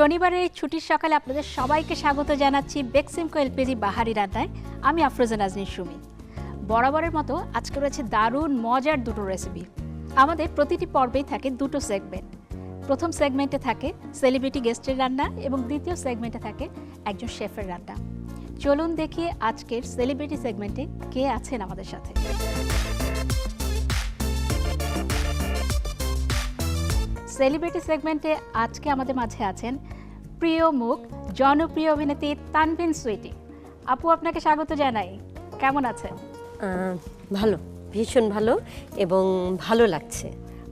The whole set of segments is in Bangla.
শনিবারের এই ছুটির সকালে আপনাদের সবাইকে স্বাগত জানাচ্ছি বেক্সিমকো এলপিজি বাহারি রান্নায়। আমি আফরোজা নাজনীন সুমি। বরাবরের মতো আজকে রয়েছে দারুণ মজার দুটো রেসিপি। আমাদের প্রতিটি পর্বেই থাকে দুটো সেগমেন্ট। প্রথম সেগমেন্টে থাকে সেলিব্রিটি গেস্টের রান্না এবং দ্বিতীয় সেগমেন্টে থাকে একজন শেফের রান্না। চলুন দেখি আজকের সেলিব্রিটি সেগমেন্টে কে আছেন আমাদের সাথে। সেলিব্রিটি সেগমেন্টে আজকে আমাদের মাঝে আছেন প্রিয় মুখ জনপ্রিয় অভিনেত্রী তানভিন সুইটি। আপু, আপনাকে স্বাগত জানাই। কেমন আছেন? ভালো, ভীষণ ভালো এবং ভালো লাগছে।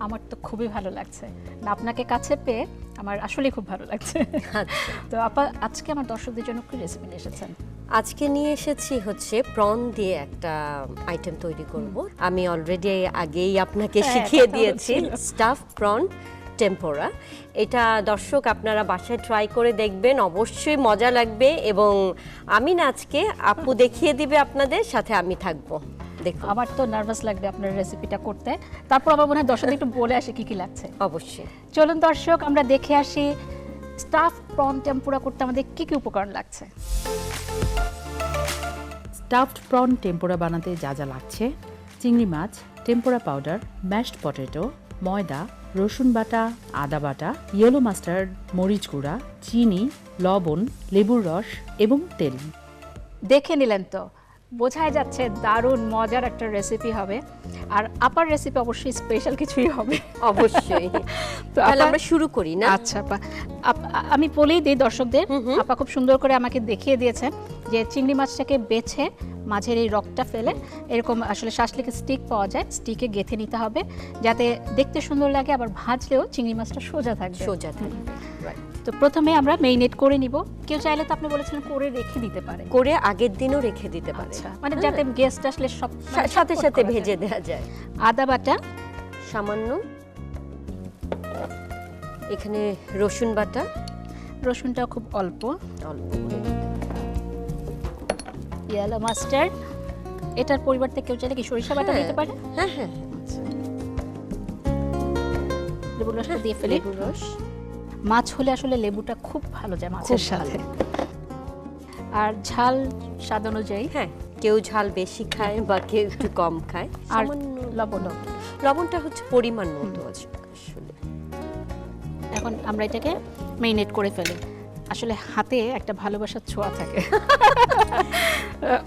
আমার তো খুবই ভালো লাগছে না, আপনাকে কাছে পেয়ে আমার আসলে খুব ভালো লাগছে। তো আপা, আজকে আমার দর্শকদের জন্য কি রেসিপি নিয়ে এসেছেন? আজকে নিয়ে এসেছি হচ্ছে প্রন দিয়ে একটা আইটেম তৈরি করব। আমি অলরেডি আগেই আপনাকে শিখিয়ে দিয়েছি, স্টাফ প্রন টেম্পোরা। এটা দর্শক আপনারা বাসায় ট্রাই করে দেখবেন, অবশ্যই মজা লাগবে। এবং আমি না আজকে আপু দেখিয়ে দিবে আপনাদের সাথে, আমি থাকবো। দেখুন, আমার তো নার্ভাস লাগবে আপনার রেসিপিটা করতে। তারপর আমার মনে হয় দর্শকদের একটু বলে আসি কি কি লাগছে। অবশ্যই চলুন দর্শক, আমরা দেখে আসি স্টাফ প্রন টেম্পুরা করতে আমাদের কি কি উপকরণ লাগছে। স্টাফড প্রন টেম্পোরা বানাতে যা যা লাগছে: চিংড়ি মাছ, টেম্পোরা পাউডার, ম্যাশড পটেটো, ময়দা, রসুন বাটা, আদা বাটা, ইয়েলো মাস্টার্ড, মরিচ গুঁড়া, চিনি, লবণ, লেবুর রস এবং তেল। দেখে নিলেন তো, বোঝাই যাচ্ছে দারুণ মজার একটা রেসিপি হবে। আর আপার রেসিপি অবশ্যই স্পেশাল কিছুই হবে। অবশ্যই। তো তাহলে আমরা শুরু করি না? আচ্ছা আপা, আমি বলেই দিই দর্শকদের, আপা খুব সুন্দর করে আমাকে দেখিয়ে দিয়েছেন যে চিংড়ি মাছটাকে বেছে মাঝের এই রকটা ফেলে এরকম আসলে শাসলিকে স্টিক পাওয়া যায়, স্টিকে গেঁথে নিতে হবে যাতে দেখতে সুন্দর লাগে, আবার ভাজলেও চিংড়ি মাছটা সোজা থাকবে। সোজা থাকবে। তো প্রথমে আমরা মেরিনেট করে নিব। কেউ চাইলে তো আপনি বলেছিলেন করে রেখে দিতে পারে, করে আগের দিনও রেখে দিতে পারে। আচ্ছা, মানে যাতে গেস্ট আসলে সব সাথে সাথে ভেজে দেওয়া যায়। আদা বাটা সামান্য, এখানে রসুন বাটা, রসুনটাও খুব অল্প, অল্প করে। ইয়েলো মাস্টার্ড, এটার পরিবর্তে কেউ চাইলে কি সরিষা বাটা দিতে পারে। হ্যাঁ হ্যাঁ, লেবুর রসটা দিয়ে ফেলে। লেবুর রস, মাছ হলে আসলে লেবুটা খুব ভালো যায় মাছের সাথে। আর ঝাল স্বাদ অনুযায়ী, হ্যাঁ, কেউ ঝাল বেশি খায় বা কেউ একটু কম খায়। আর সামান্য লবণ। লবণটা হচ্ছে পরিমাণ মতো আসলে। এখন আমরা এটাকে মেরিনেট করে ফেলি। আসলে হাতে একটা ভালোবাসার ছোঁয়া থাকে,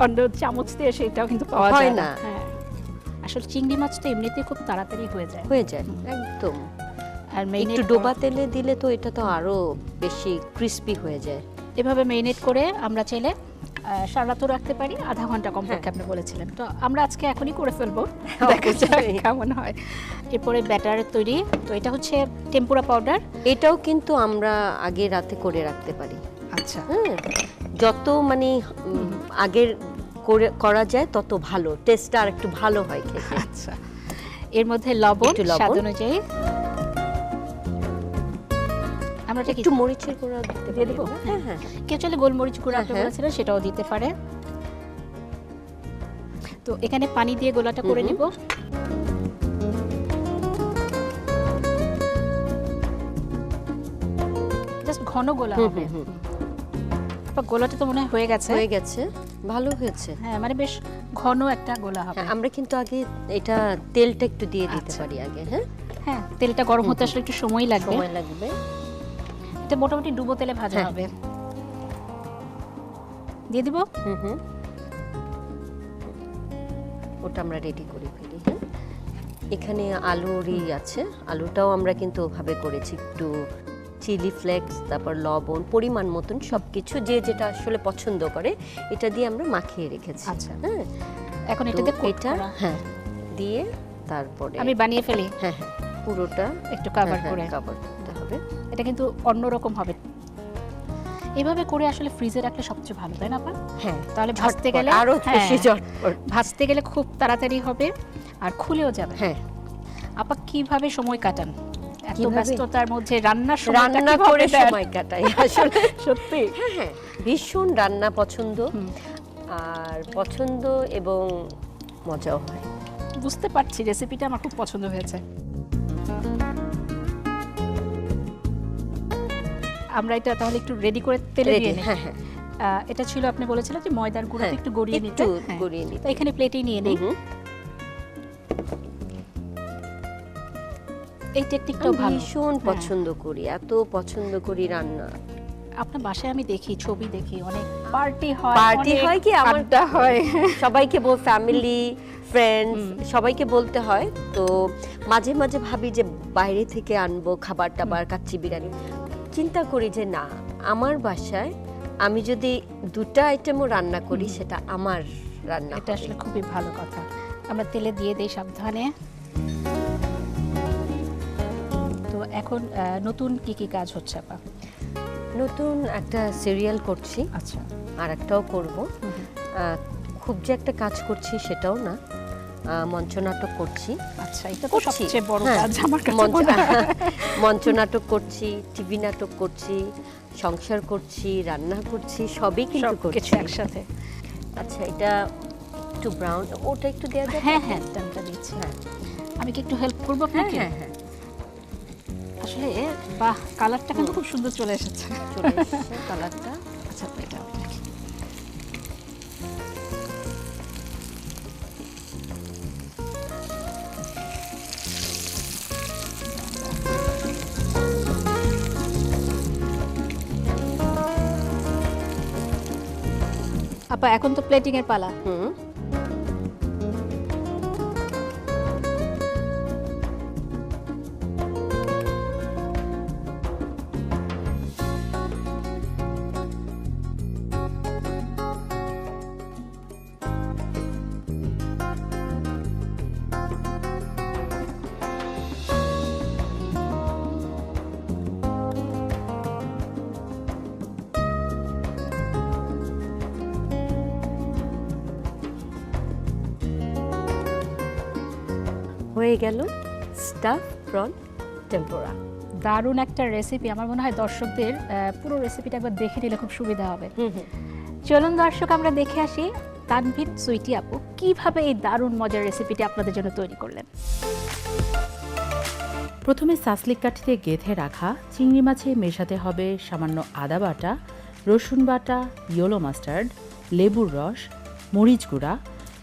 অন্য চামচ দিয়ে সেটাও কিন্তু পাওয়া যায় না। হ্যাঁ, আসলে চিংড়ি মাছটা এমনিতেই খুব তাড়াতাড়ি হয়ে যায় একদম। আর একটু ডোবা তেলে দিলে তো এটা তো আরো বেশি ক্রিস্পি হয়ে যায়। এভাবে মেরিনেট করে আমরা চাইলে সারা রাতও রাখতে পারি, আধা ঘন্টা কমপক্ষে আপনি বলেছিলেন। তো আমরা আজকে এখনই করে ফেলবো, দেখা যাক কেমন হয়। এরপরে ব্যাটারের তৈরি। তো এটা হচ্ছে টেম্পুরা পাউডার। এটাও কিন্তু আমরা আগে রাতে করে রাখতে পারি। আচ্ছা, হ্যাঁ, যত মানে আগের করা যায় তত ভালো, টেস্টটা আর একটু ভালো হয় খেতে। আচ্ছা, এর মধ্যে লবণ স্বাদ অনুযায়ী। আমরা একটু মরিচের গুঁড়া দিয়ে দেব। হ্যাঁ হ্যাঁ, কেউ চাইলে গোলমরিচ গুঁড়া আপনি বলেছিলেন সেটাও দিতে পারে। তো এখানে পানি দিয়ে গোলাটা করে নিব। জাস্ট ঘন গোলা হবে। গোলাটা তো মনে হয় হয়ে গেছে। ভালো হয়েছে। হ্যাঁ, মানে বেশ ঘন একটা গোলা হবে। আমরা কিন্তু আগে এটা তেলটা একটু দিয়ে দিতে পারি আগে। হ্যাঁ হ্যাঁ, তেলটা গরম হতে আসলে একটু সময় লাগবে। এটা মোটামুটি ডুবো তেলে ভাজা হবে। দিয়ে দিব। ওটা আমরা রেডি করে ফেলি। হ্যাঁ, এখানে আলুরই আছে, আলুটাও আমরা কিন্তু ওভাবে করেছি। একটু চিলি ফ্লেক্স, তারপর লবণ পরিমাণ মতন সবকিছু যে যেটা আসলে পছন্দ করে এটা দিয়ে আমরা মাখিয়ে রেখেছি। আচ্ছা, হ্যাঁ, এখন এটাতে এটা হ্যাঁ দিয়ে তারপরে আমি বানিয়ে ফেলি। হ্যাঁ হ্যাঁ, পুরোটা একটু কভার করে কভার করতে হবে। এটা কিন্তু অন্যরকম হবে। এভাবে করে আসলে ফ্রিজে রাখলে সবচেয়ে ভালো, তাই না আপা? হ্যাঁ, তাহলে ভাজতে গেলে আরো বেশি ঝটপট, ভাজতে গেলে খুব তাড়াতাড়ি হবে আর খুলেও যাবে। হ্যাঁ, আপা কিভাবে সময় কাটান এত ব্যস্ততার মধ্যে? রান্না করে সময় কাটাই আসলে। সত্যি? হ্যাঁ হ্যাঁ, ভীষণ রান্না পছন্দ, আর পছন্দ এবং মজাও হয়। বুঝতে পারছি, রেসিপিটা আমার খুব পছন্দ হয়েছে। আমরা এটা তাহলে একটু রেডি করে তেলে Ready, দিয়ে নিই। হ্যাঁ হ্যাঁ এটা ছিল আপনি বলেছিলেন যে ময়দার গুঁড়ো হ্যাঁ, একটু গড়িয়ে নিতে। একটু হ্যাঁ। গড়িয়ে নিতে। তো এখানে প্লেটেই নিয়ে নেই। হুম। এই টেকনিকটাও আমি ভালো। ভীষণ হ্যাঁ। পছন্দ করি, এত পছন্দ করি রান্না। আপনার বাসায় আমি দেখি, ছবি দেখি, অনেক পার্টি হয়, পার্টি অনেক হয় কি আমার আড্ডা হয়। সবাইকে ফ্যামিলি ফ্রেন্ডস সবাইকে বলতে হয়। তো মাঝে মাঝে ভাবি যে বাইরে থেকে আনবো খাবার টাবার, কাচ্চি বিরিয়ানি। চিন্তা করি যে না, আমার বাসায় আমি যদি দুটা আইটেমও রান্না করি সেটা আমার রান্না এটা হবে। আসলে খুবই ভালো কথা। আমরা তেলে দিয়ে দেই সাবধানে। তো এখন নতুন কি কি কাজ হচ্ছে আপা? নতুন একটা সিরিয়াল করছি, আচ্ছা, আর একটাও করব। খুব যে একটা কাজ করছি সেটাও না, মঞ্চনাটক করছি। আচ্ছা, এটা তো করছি। সবচেয়ে বড় হ্যাঁ, কাজ আমার কাছে মঞ্চ- মনে হয়। মঞ্চনাটক করছি, টিভি নাটক করছি, সংসার করছি, রান্না করছি, সবই কিন্তু সবকিছু করছি একসাথে। আচ্ছা, এটা একটু ব্রাউন, ওটা একটু দেওয়া যাবে? হ্যাঁ হ্যাঁ, টানটা দিচ্ছি। হ্যাঁ আমি কি একটু হেল্প করবো হ্যাঁ আপনাকে? হ্যাঁ হ্যাঁ, আসলে বাহ, কালারটা কিন্তু খুব সুন্দর চলে এসেছে। চলে এসেছে কালারটা। আচ্ছা, এটা আমি রাখি। আপা, এখন তো প্লেটিং এর পালা। হুম, হয়ে গেল স্টাফ প্রন টেম্পোরা। দারুণ একটা রেসিপি। আমার মনে হয় দর্শকদের পুরো রেসিপিটা একবার দেখে নিলে খুব সুবিধা হবে। চলুন দর্শক, আমরা দেখে আসি তানভীর সুইটি আপু কিভাবে এই দারুণ মজার রেসিপিটি আপনাদের জন্য তৈরি করলেন। প্রথমে সাসলিক কাঠিতে গেঁথে রাখা চিংড়ি মাছে মেশাতে হবে সামান্য আদা বাটা, রসুন বাটা, ইয়েলো মাস্টার্ড, লেবুর রস, মরিচ গুঁড়া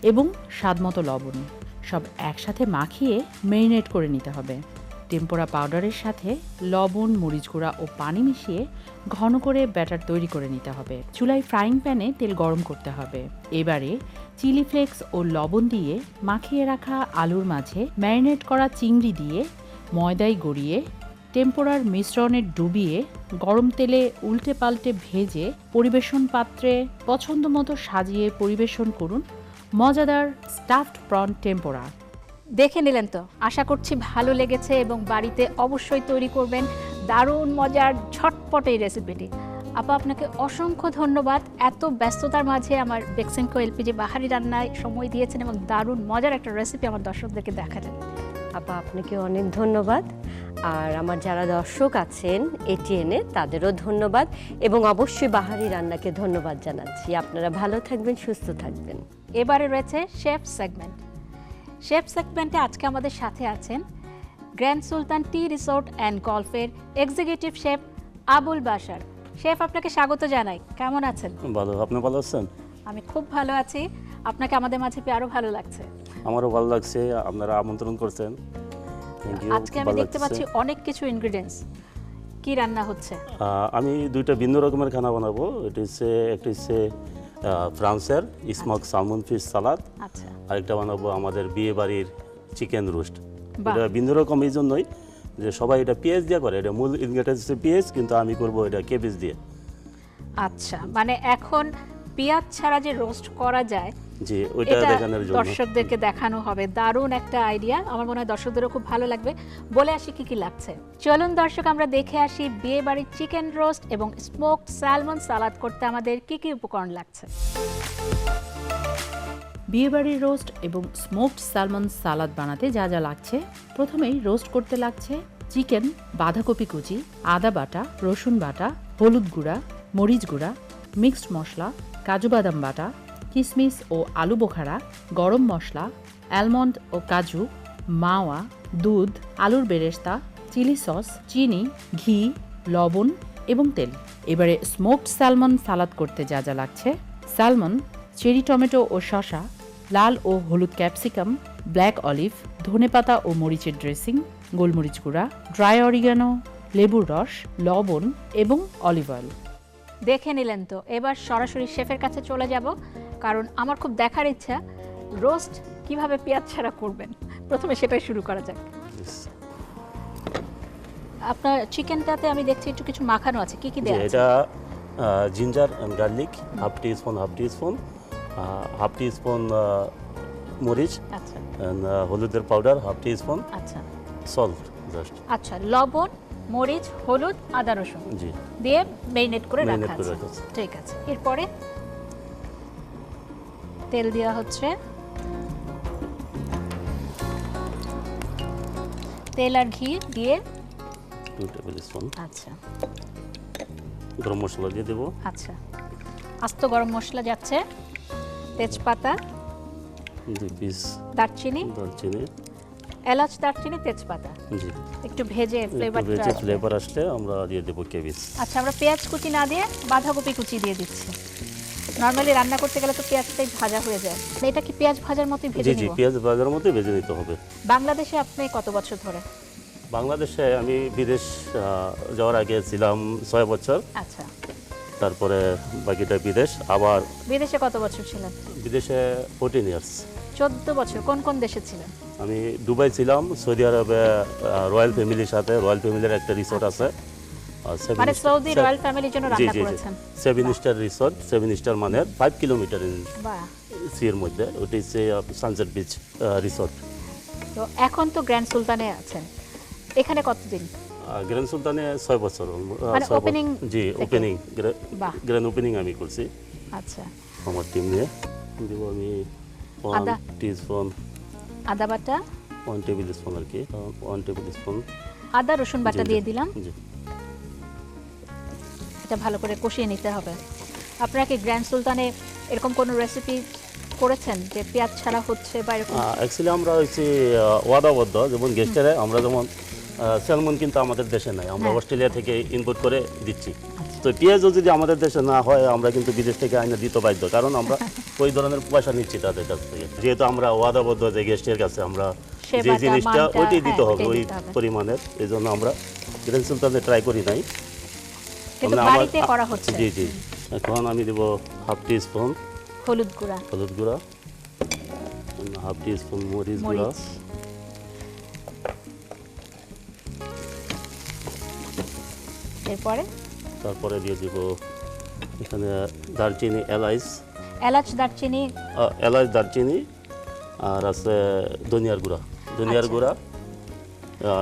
এবং স্বাদমতো লবণ। সব একসাথে মাখিয়ে মেরিনেট করে নিতে হবে। টেম্পোরা পাউডারের সাথে লবণ, মরিচ গুঁড়া ও পানি মিশিয়ে ঘন করে ব্যাটার তৈরি করে নিতে হবে। চুলায় ফ্রাইং প্যানে তেল গরম করতে হবে। এবারে চিলি ফ্লেক্স ও লবণ দিয়ে মাখিয়ে রাখা আলুর মাঝে ম্যারিনেট করা চিংড়ি দিয়ে ময়দায় গড়িয়ে টেম্পোরার মিশ্রণে ডুবিয়ে গরম তেলে উল্টে পাল্টে ভেজে পরিবেশন পাত্রে পছন্দ মতো সাজিয়ে পরিবেশন করুন মজাদার স্টাফড প্রন টেম্পোরা। দেখে নিলেন তো, আশা করছি ভালো লেগেছে এবং বাড়িতে অবশ্যই তৈরি করবেন দারুণ মজার ঝটপট এই রেসিপিটি। আপা, আপনাকে অসংখ্য ধন্যবাদ। এত ব্যস্ততার মাঝে আমার বেক্সিমকো এলপিজি বাহারি রান্নায় সময় দিয়েছেন এবং দারুণ মজার একটা রেসিপি আমার দর্শকদেরকে দেখালেন। আপা, আপনাকে অনেক ধন্যবাদ। আর আমার যারা দর্শক আছেন এটিএনে তাদেরও ধন্যবাদ, এবং অবশ্যই বাহারি রান্নাকে ধন্যবাদ জানাচ্ছি। আপনারা ভালো থাকবেন, সুস্থ থাকবেন। এবারে রয়েছে শেফ সেগমেন্ট। শেফ সেগমেন্টে আজকে আমাদের সাথে আছেন Grand Sultan tea resort and গলফের executive chef Abul Bashar. Chef, আপনাকে স্বাগত জানাই। কেমন আছেন? ভালো, আপনি ভালো আছেন? আমি খুব ভালো আছি। আপনাকে আমাদের মাঝে পেয়ে আরো ভালো লাগছে। আমারও ভালো লাগছে, আপনারা আমন্ত্রণ করছেন। Thank you. আজকে আমি দেখতে পাচ্ছি অনেক কিছু ইনগ্রেডিয়েন্টস। কি রান্না হচ্ছে? আমি দুইটা ভিন্ন রকমের খানা বানাবো। এটা হচ্ছে একটা হচ্ছে ফ্রান্সের স্মোক সালমন ফিশ সালাদ, আচ্ছা, আরেকটা বানাবো আমাদের বিয়ে বাড়ির চিকেন রোস্ট। বাহ। এটা ভিন্ন রকম এই জন্যই যে সবাই এটা পেঁয়াজ দিয়ে করে, এটা মূল ইনগ্রেডিয়েন্টস হচ্ছে পেঁয়াজ, কিন্তু আমি করব এটা কেবেজ দিয়ে। আচ্ছা, মানে এখন পেঁয়াজ ছাড়া যে রোস্ট করা যায় জি, ওইটা এটা দেখানোর জন্য। দর্শকদেরকে দেখানো হবে। দারুণ একটা আইডিয়া। আমার মনে হয় দর্শকদেরও খুব ভালো লাগবে। বলে আসি কি কি লাগছে। চলুন দর্শক, আমরা দেখে আসি বিয়ে বাড়ির চিকেন রোস্ট এবং স্মোকড স্যালমন সালাদ করতে আমাদের কি কি উপকরণ লাগছে। বিয়েবাড়ির রোস্ট এবং স্মোকড স্যালমন সালাদ বানাতে যা যা লাগছে, প্রথমেই রোস্ট করতে লাগছে চিকেন, বাঁধাকপি কুচি, আদা বাটা, রসুন বাটা, হলুদ গুঁড়া, মরিচ গুঁড়া, মিক্সড মশলা, কাজু বাদাম বাটা, কিশমিশ ও আলু বোখারা, গরম মশলা, অ্যালমন্ড ও কাজু, মাওয়া, দুধ, আলুর বেরেস্তা, চিলি সস, চিনি, ঘি, লবণ এবং তেল। এবারে স্মোকড স্যালমন সালাদ করতে যা যা লাগছে: স্যালমন, চেরি টমেটো ও শসা, লাল ও হলুদ ক্যাপসিকাম, ব্ল্যাক অলিভ, ধনেপাতা ও মরিচের ড্রেসিং, গোলমরিচ গুঁড়া, ড্রাই অরিগানো, লেবুর রস, লবণ এবং অলিভ অয়েল। দেখে নিলেন তো, এবার সরাসরি শেফের কাছে চলে যাব, কারণ আমার খুব দেখার ইচ্ছা রোস্ট কিভাবে পেঁয়াজ ছাড়া করবেন। প্রথমে সেটাই শুরু করা যাক। আপনার চিকেনটাতে আমি দেখছি একটু কিছু মাখানো আছে, কি কি দেয়া আছে? এটা ginger and garlic, half T spoon মরিচ, আচ্ছা অ্যান্ড হলুদের পাউডার হাফ টি স্পুন, আচ্ছা সল্ট জাস্ট। আচ্ছা, লবণ, মরিচ, হলুদ, আদা রসুন জি, দিয়ে মেরিনেট করে Marinate রাখা করে আছে। রাখা আছে। ঠিক আছে, এরপরে তেল দেওয়া হচ্ছে, তেল আর ঘি দিয়ে 2 টেবিল স্পুন। আচ্ছা গরম মশলা দিয়ে দেবো, আচ্ছা, আস্ত গরম মশলা যাচ্ছে, তেজপাতা, 2 পিস দারচিনি, দারচিনি। এলাচ, দারচিনি, তেজপাতা জি, একটু ভেজে একটু ফ্লেভারটা ভেজে আসবে। ফ্লেভার আসলে আমরা দিয়ে দেবো কেবিজ। আচ্ছা, আমরা পেঁয়াজ কুচি না দিয়ে বাঁধাকপি কুচি দিয়ে দিচ্ছি। নর্মালি রান্না করতে গেলে তো পেঁয়াজটাই ভাজা হয়ে যায়, এটা কি পেঁয়াজ ভাজার মতোই জি ভেজে জি, নিব? পেঁয়াজ ভাজার মতো ভেজে নিতে হবে। বাংলাদেশে আপনি কত বছর ধরে? বাংলাদেশে আমি বিদেশ যাওয়ার আগে ছিলাম 6 বছর, আচ্ছা, তারপরে বাকিটা বিদেশ। আবার বিদেশে কত বছর ছিলেন? বিদেশে 14 ইয়ার্স। 14 বছর। কোন কোন দেশে ছিলেন? আমি দুবাই ছিলাম, সৌদি আরবে রয়্যাল ফ্যামিলির সাথে। রয়্যাল ফ্যামিলির একটা রিসোর্ট আছে, মানে সৌদি রয়্যাল ফ্যামিলির জন্য রান্না করেছেন? 7 স্টার রিসোর্ট, 7 স্টার মানের, 5 কিলোমিটার বাহ। সির মধ্যে। ওটা হচ্ছে সানসেট বিচ রিসোর্ট। তো এখন তো গ্র্যান্ড সুলতানে আছেন, এখানে কতদিন? গ্র্যান্ড সুলতানে 6 বছর। মানে ওপেনিং জি, থেকে? ওপেনিং, বাহ। গ্র্যান্ড ওপেনিং আমি করছি আচ্ছা, আমার টিম নিয়ে। দিব আমি আদা। 1 টিস্পুন, আদা বাটা, 1 টেবিল স্পুন আর কি, 1 টেবিল স্পুন আদা রসুন বাটা দিয়ে দিলাম। জি। এটা ভালো করে কষিয়ে নিতে হবে। আপনারা কি গ্র্যান্ড সুলতানে এরকম কোনো রেসিপি করেছেন যে পেঁয়াজ ছাড়া হচ্ছে বা এরকম? অ্যাকচুয়ালি আমরা হচ্ছে ওয়াদাবদ্ধ, যেমন গেস্টেরা আমরা যেমন স্যালমন কিন্তু আমাদের দেশে নাই, আমরা হ্যাঁ। অস্ট্রেলিয়া থেকে ইম্পোর্ট করে দিচ্ছি। তো পেঁয়াজও যদি আমাদের দেশে না হয়, আমরা কিন্তু বিদেশ থেকে আইনে দিতে বাধ্য, কারণ আমরা ওই ধরনের পয়সা নিচ্ছি তাদের কাছ থেকে। যেহেতু আমরা ওয়াদাবদ্ধ যে গেস্টের কাছে আমরা যে সেবাটা, জিনিসটা মানটা, ওইটাই দিতে হ্যাঁ, হবে, ওইটাই ওই দিতে হবে। পরিমাণের। এই জন্য আমরা গ্র্যান্ড সুলতানে ট্রাই করি নাই। কিন্তু আমরা বাড়িতে করা হচ্ছে। জি জি। এখন আমি দেবো হাফ টি স্পুন হলুদ গুঁড়া, হলুদ গুঁড়া, হাফ টি স্পুন মরিচ গুঁড়া, মরিচ, এরপরে তারপরে দিয়ে দিব এখানে দারচিনি, এলাচ, এলাচ, দারচিনি, এলাচ, দারচিনি, আর আছে ধনিয়ার গুঁড়া। ধনিয়ার আচ্ছা। গুঁড়া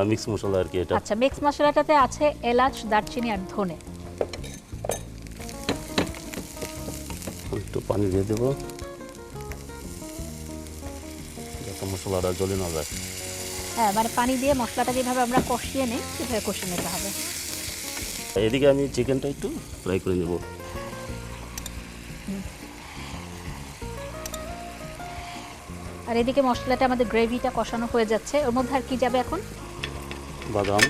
মিক্স মশলা আর কি এটা। আচ্ছা, মিক্স মশলাটাতে আছে এলাচ, দারচিনি আর ধনে। একটু পানি দিয়ে দেবো যাতে মশলাটা জ্বলে না যায়। হ্যাঁ, মানে পানি দিয়ে মশলাটা যেভাবে আমরা কষিয়ে নিই সেভাবে কষিয়ে নিতে হবে। এদিকে আমি চিকেনটা একটু ফ্রাই করে নেব। আর এদিকে মশলাটা আমাদের গ্রেভিটা কষানো হয়ে যাচ্ছে, ওর মধ্যে আর কি যাবে এখন? বাদাম,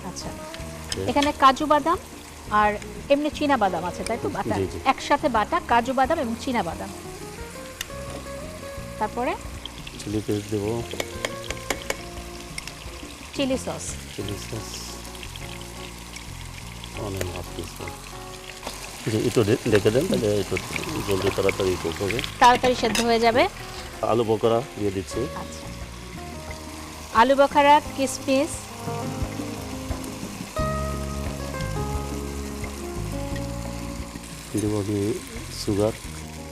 আচ্ছা, এখানে কাজু বাদাম আর এমনি চীনা বাদাম আছে, তাই তো? বাটা জি, জি। একসাথে বাটা কাজু বাদাম এবং চীনা বাদাম। তারপরে চিলি পেস্ট দেবো, চিলি সস। চিলি সস, অনেক হাফ টিস্পুন। জি, একটু দেখে দেন, তাহলে একটু জলদি তাড়াতাড়ি করতে হবে। তাড়াতাড়ি সেদ্ধ হয়ে যাবে। আলু বকরা দিয়ে দিচ্ছি। আচ্ছা, আলু বখরা, কিশমিশ, দেব আমি সুগার,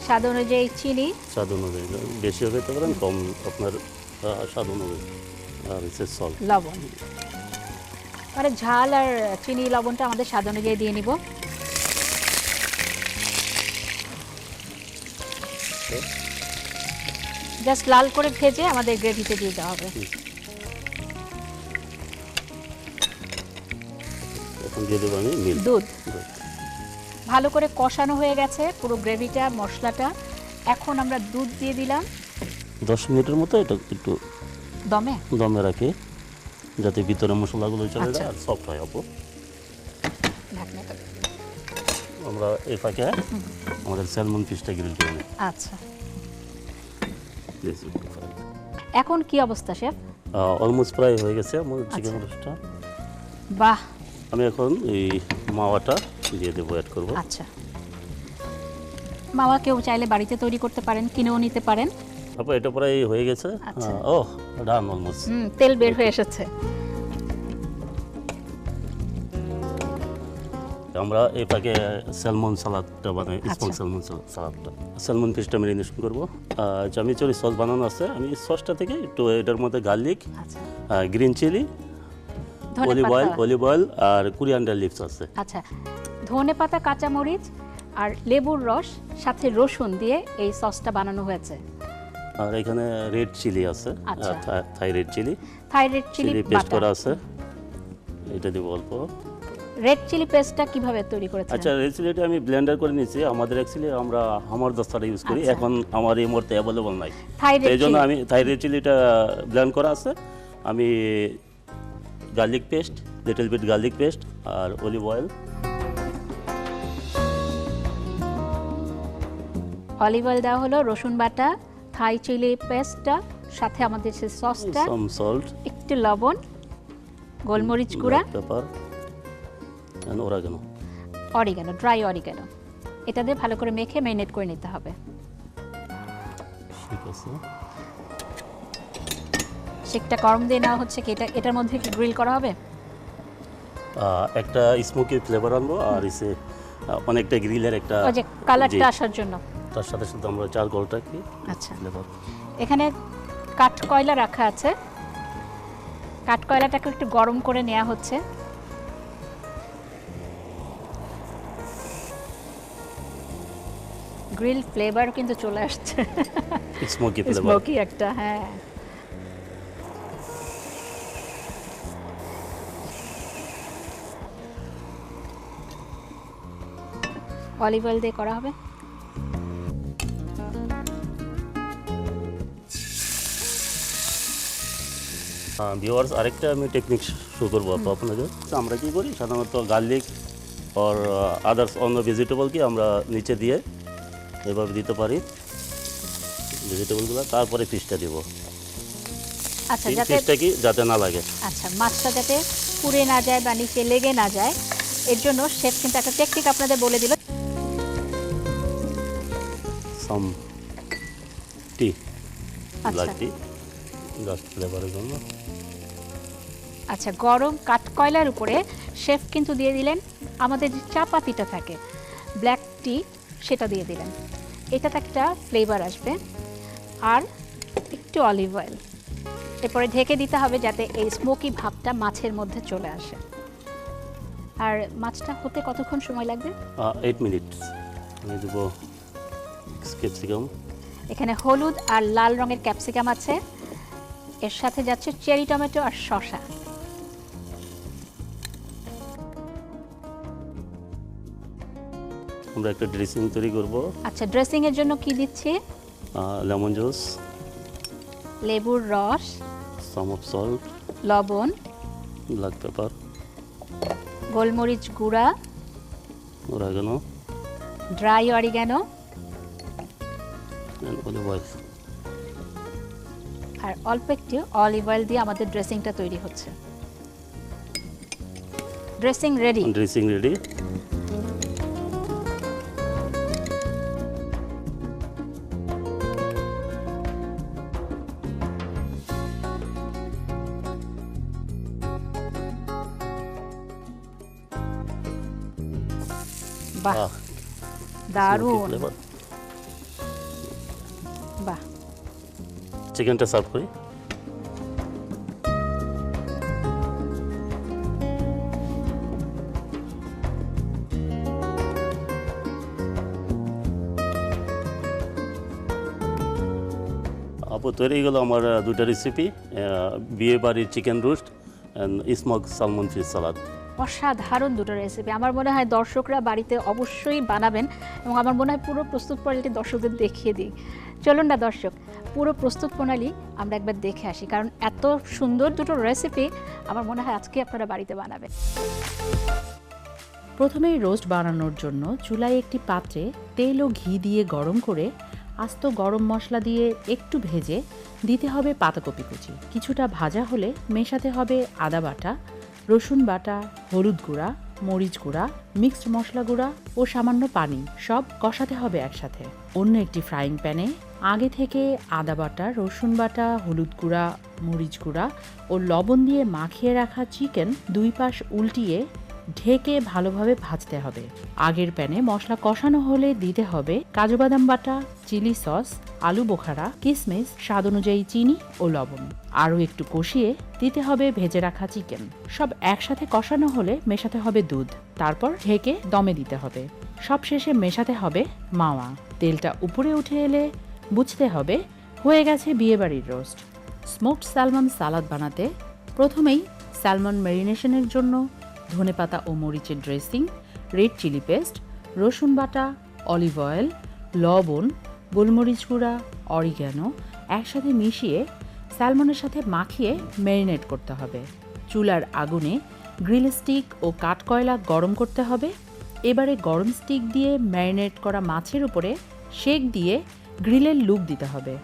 স্বাদ অনুযায়ী চিনি, স্বাদ অনুযায়ী। বেশি হবে তো পারেন, কম আপনার স্বাদ অনুযায়ী। আর হচ্ছে সল্ট। লবণ, মানে ঝাল আর চিনি লবণটা আমাদের স্বাদ অনুযায়ী দিয়ে নিব। জাস্ট লাল করে ভেজে আমাদের গ্রেভিতে দিয়ে দেওয়া হবে। এখন দিয়ে দেবো আমি মিল্ক। দুধ ভালো করে কষানো হয়ে গেছে পুরো গ্রেভিটা, মশলাটা। এখন আমরা দুধ দিয়ে দিলাম 10 মিনিটের মতো এটা একটু দমে। রাখি, যাতে ভিতরে মশলাগুলো চলে আচ্ছা। যায় আর সফট হয়। আপু ঢাকনাটা। আমরা এই ফাঁকে আমাদের স্যালমন ফিশটা গ্রিল করে নিই। আচ্ছা, প্লিজ। এখন কি অবস্থা শেফ? অলমোস্ট প্রায় হয়ে গেছে আমার চিকেন রোস্টটা। বাহ, আমি এখন এই মাওয়াটা দিয়ে দেবো, অ্যাড করবো। আচ্ছা। মাওয়া কেউ চাইলে বাড়িতে তৈরি করতে পারেন, কিনেও নিতে পারেন। তারপর এটা প্রায় হয়ে গেছে। আচ্ছা। ওহ, ডান অলমোস্ট। তেল বের হয়ে এসেছে। আমরা এই পাকে স্যালমন সালাদটা বানাই, স্মোক আচ্ছা। স্যালমন সালাদটা। স্যালমন ফিশটা ম্যারিনেশন করবো। চামিচুরি সস বানানো আছে, আমি সসটা থেকে একটু এটার মধ্যে গার্লিক, আচ্ছা, গ্রিন চিলি, অলিভ ধনেপাতা। অয়েল আর কোরিয়ান্ডার লিভস আছে। আচ্ছা, ধনেপাতা, কাঁচামরিচ আর লেবুর রস সাথে রসুন দিয়ে এই সসটা বানানো হয়েছে। আর এখানে রেড চিলি আছে, আচ্ছা। Thai red chilli, thai red chilli chilli paste করা বাটা। আছে, এটা দিব অল্প। রেড চিলি পেস্টটা কিভাবে তৈরি করেছেন? আচ্ছা, রেড চিলিটা আমি ব্লেন্ডার করে নিয়েছি। আমাদের অ্যাকচুয়ালি আমরা হামার দস্তাটা ইউজ করি, আচ্ছা। এখন আমার এই মুহূর্তে অ্যাভেলেবল নাই, থাইরেড এই জন্য চিলি। আমি থাই রেড চিলিটা ব্লেন্ড করা আছে। আমি garlic paste, little bit garlic paste আর অলিভ অয়েল, অলিভ অয়েল দেওয়া হলো, রসুন বাটা, থাই চিলি পেস্টটা, সাথে আমাদের সেই সসটা, সাম সল্ট, একটু লবণ, গোলমরিচ গুঁড়া, pepper and oregano. Oregano, dry oregano. এটা দিয়ে ভালো করে মেখে ম্যারিনেট করে নিতে হবে। ঠিক আছে। সেকটা গরম দিয়ে নেওয়া হচ্ছে কি? এটার মধ্যে কি গ্রিল করা হবে? একটা স্মোকি ফ্লেভার আনবো, আর এসে অনেকটা গ্রিলের একটা, ওই যে কালারটা জি, আসার জন্য। তার সাথে সাথে আমরা চারকোলটা কি আচ্ছা, ফ্লেভার। এখানে কাঠ কয়লা রাখা আছে, কাঠ কয়লাটাকে একটু গরম করে নেওয়া হচ্ছে। গ্রিল ফ্লেভার কিন্তু চলে আসছে, স্মোকি ফ্লেভার। স্মোকি একটা। হ্যাঁ, অলিভ অয়েল দিয়ে করা হবে। ভিউয়ার্স, আরেকটা আমি টেকনিক শো করবো আপনাদের। আমরা কি করি সাধারণত গার্লিক আর আদার্স অন্য ভেজিটেবল কি আমরা নিচে দিয়ে এভাবে দিতে পারি ভেজিটেবলগুলো, তারপরে ফিশটা দিব। আচ্ছা, যাতে ফিশটা কি যাতে না লাগে। আচ্ছা, মাছটা যাতে পুড়ে না যায় বা নিচে লেগে না যায়, এর জন্য শেফ কিন্তু একটা টেকনিক আপনাদের বলে দিল। সাম টি, আচ্ছা। ব্ল্যাক টি, জাস্ট ফ্লেভারের জন্য। আচ্ছা, গরম কাঠকয়লার উপরে শেফ কিন্তু দিয়ে দিলেন আমাদের যে চা পাতিটা থাকে, ব্ল্যাক টি, সেটা দিয়ে দিলেন। এটাতে একটা ফ্লেভার আসবে, আর একটু অলিভ অয়েল। এরপরে ঢেকে দিতে হবে যাতে এই স্মোকি ভাবটা মাছের মধ্যে চলে আসে। আর মাছটা হতে কতক্ষণ সময় লাগবে? 8 মিনিট। আমি দেবো ক্যাপসিকাম। এখানে হলুদ আর লাল রঙের ক্যাপসিকাম আছে, এর সাথে যাচ্ছে চেরি টমেটো আর শসা। আমরা একটা ড্রেসিং তৈরি করব। আচ্ছা, ড্রেসিং এর জন্য কি দিচ্ছি? লেমন জুস, লেবুর রস, সাম অফ সল্ট, লবণ, ব্ল্যাক পেপার, গোলমরিচ গুঁড়া, oregano dry oregano, and olive oil. আর অল্প একটু অলিভ অয়েল দিয়ে আমাদের ড্রেসিংটা তৈরি হচ্ছে। Dressing ready. Dressing ready. বাহ, দারুণ। বাহ, চিকেনটা সার্ভ করি। আপু, তৈরি গেল আমার দুটা রেসিপি, বিয়ে বাড়ির chicken roast and smoke salmon fish salad. অসাধারণ দুটো রেসিপি। আমার মনে হয় দর্শকরা বাড়িতে অবশ্যই বানাবেন, এবং আমার মনে হয় পুরো প্রস্তুত প্রণালীটি দর্শকদের দেখিয়ে দিই। চলুন না দর্শক, পুরো প্রস্তুত প্রণালী আমরা একবার দেখে আসি, কারণ এত সুন্দর দুটো রেসিপি আমার মনে হয় আজকে আপনারা বাড়িতে বানাবেন। প্রথমেই রোস্ট বানানোর জন্য চুলায় একটি পাত্রে তেল ও ঘি দিয়ে গরম করে আস্ত গরম মশলা দিয়ে একটু ভেজে দিতে হবে পাতাকপি কুচি। কিছুটা ভাজা হলে মেশাতে হবে আদা বাটা, রসুন বাটা, হলুদ গুঁড়া, মরিচ গুঁড়া, মিক্সড মশলা গুঁড়া ও সামান্য পানি, সব কষাতে হবে একসাথে। অন্য একটি ফ্রাইং প্যানে আগে থেকে আদা বাটা, রসুন বাটা, হলুদ গুঁড়া, মরিচ গুঁড়া ও লবণ দিয়ে মাখিয়ে রাখা চিকেন 2 পাশ উল্টিয়ে ঢেকে ভালোভাবে ভাজতে হবে। আগের প্যানে মশলা কষানো হলে দিতে হবে কাজু বাদাম বাটা, চিলি সস, আলু বোখারা, কিশমিশ, স্বাদ অনুযায়ী চিনি ও লবণ। আরও একটু কষিয়ে দিতে হবে ভেজে রাখা চিকেন। সব একসাথে কষানো হলে মেশাতে হবে দুধ, তারপর ঢেকে দমে দিতে হবে। সবশেষে মেশাতে হবে মাওয়া। তেলটা উপরে উঠে এলে বুঝতে হবে হয়ে গেছে বিয়েবাড়ির রোস্ট। স্মোকড স্যালমন সালাদ বানাতে প্রথমেই স্যালমন ম্যারিনেশনের জন্য ধনেপাতা ও মরিচের ড্রেসিং, রেড চিলি পেস্ট, রসুন বাটা, অলিভ অয়েল, লবণ, গোলমরিচ গুঁড়া, অরিগ্যানো একসাথে মিশিয়ে স্যালমনের সাথে মাখিয়ে ম্যারিনেট করতে হবে। চুলার আগুনে গ্রিল স্টিক ও কাঠকয়লা গরম করতে হবে। এবারে গরম স্টিক দিয়ে ম্যারিনেট করা মাছের উপরে শেক দিয়ে গ্রিলের লুক দিতে হবে।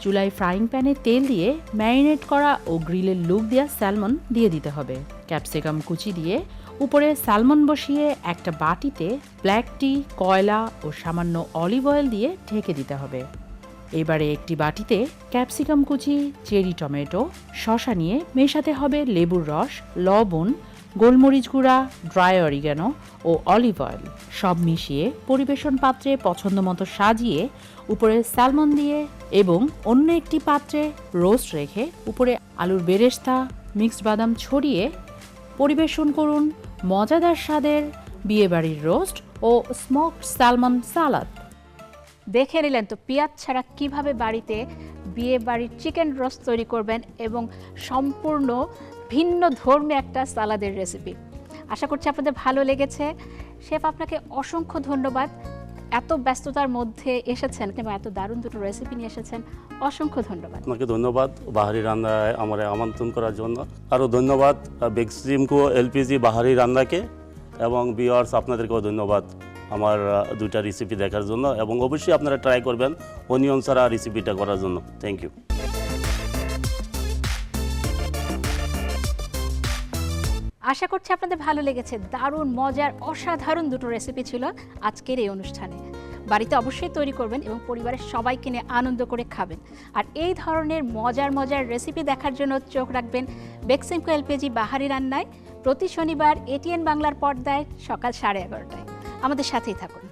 চুলায় ফ্রাইং প্যানে তেল দিয়ে ম্যারিনেট করা ও গ্রিলের লুক দেওয়া স্যালমন দিয়ে দিতে হবে। ক্যাপসিকাম কুচি দিয়ে উপরে স্যালমন বসিয়ে একটা বাটিতে ব্ল্যাক টি, কয়লা ও সামান্য অলিভ অয়েল দিয়ে ঢেকে দিতে হবে। এবারে একটি বাটিতে ক্যাপসিকাম কুচি, চেরি টমেটো, শসা নিয়ে মেশাতে হবে লেবুর রস, লবণ, গোলমরিচ গুঁড়া, ড্রাই অরিগ্যানো ও অলিভ অয়েল। সব মিশিয়ে পরিবেশন পাত্রে পছন্দ মতো সাজিয়ে উপরে স্যালমন দিয়ে এবং অন্য একটি পাত্রে রোস্ট রেখে উপরে আলুর বেরেস্তা, মিক্সড বাদাম ছড়িয়ে পরিবেশন করুন মজাদার স্বাদের বিয়েবাড়ির রোস্ট ও স্মোকড স্যালমন সালাদ। দেখে নিলেন তো পেঁয়াজ ছাড়া কিভাবে বাড়িতে বিয়ে বাড়ির চিকেন রোস্ট তৈরি করবেন এবং সম্পূর্ণ ভিন্ন ধর্মী একটা সালাদের রেসিপি। আশা করছি আপনাদের ভালো লেগেছে। শেফ, আপনাকে অসংখ্য ধন্যবাদ। এত ব্যস্ততার মধ্যে এসেছেন এবং এত দারুণ দুটো রেসিপি নিয়ে এসেছেন, অসংখ্য ধন্যবাদ। আপনাকে ধন্যবাদ বাহারি রান্নায় আমার আমন্ত্রণ করার জন্য। আরও ধন্যবাদ বেক্সিমকো এলপিজি বাহারি রান্নাকে, এবং ভিউয়ার্স আপনাদেরকেও ধন্যবাদ আমার দুইটা রেসিপি দেখার জন্য, এবং অবশ্যই আপনারা ট্রাই করবেন অনিয়ন ছাড়া রেসিপিটা করার জন্য। Thank you. আশা করছি আপনাদের ভালো লেগেছে। দারুণ মজার অসাধারণ দুটো রেসিপি ছিল আজকের এই অনুষ্ঠানে। বাড়িতে অবশ্যই তৈরি করবেন এবং পরিবারের সবাইকে নিয়ে আনন্দ করে খাবেন। আর এই ধরনের মজার মজার রেসিপি দেখার জন্য চোখ রাখবেন বেক্সিমকো এলপিজি বাহারি রান্নায় প্রতি শনিবার এটিএন বাংলার পর্দায় সকাল 11:30টায়। আমাদের সাথেই থাকুন।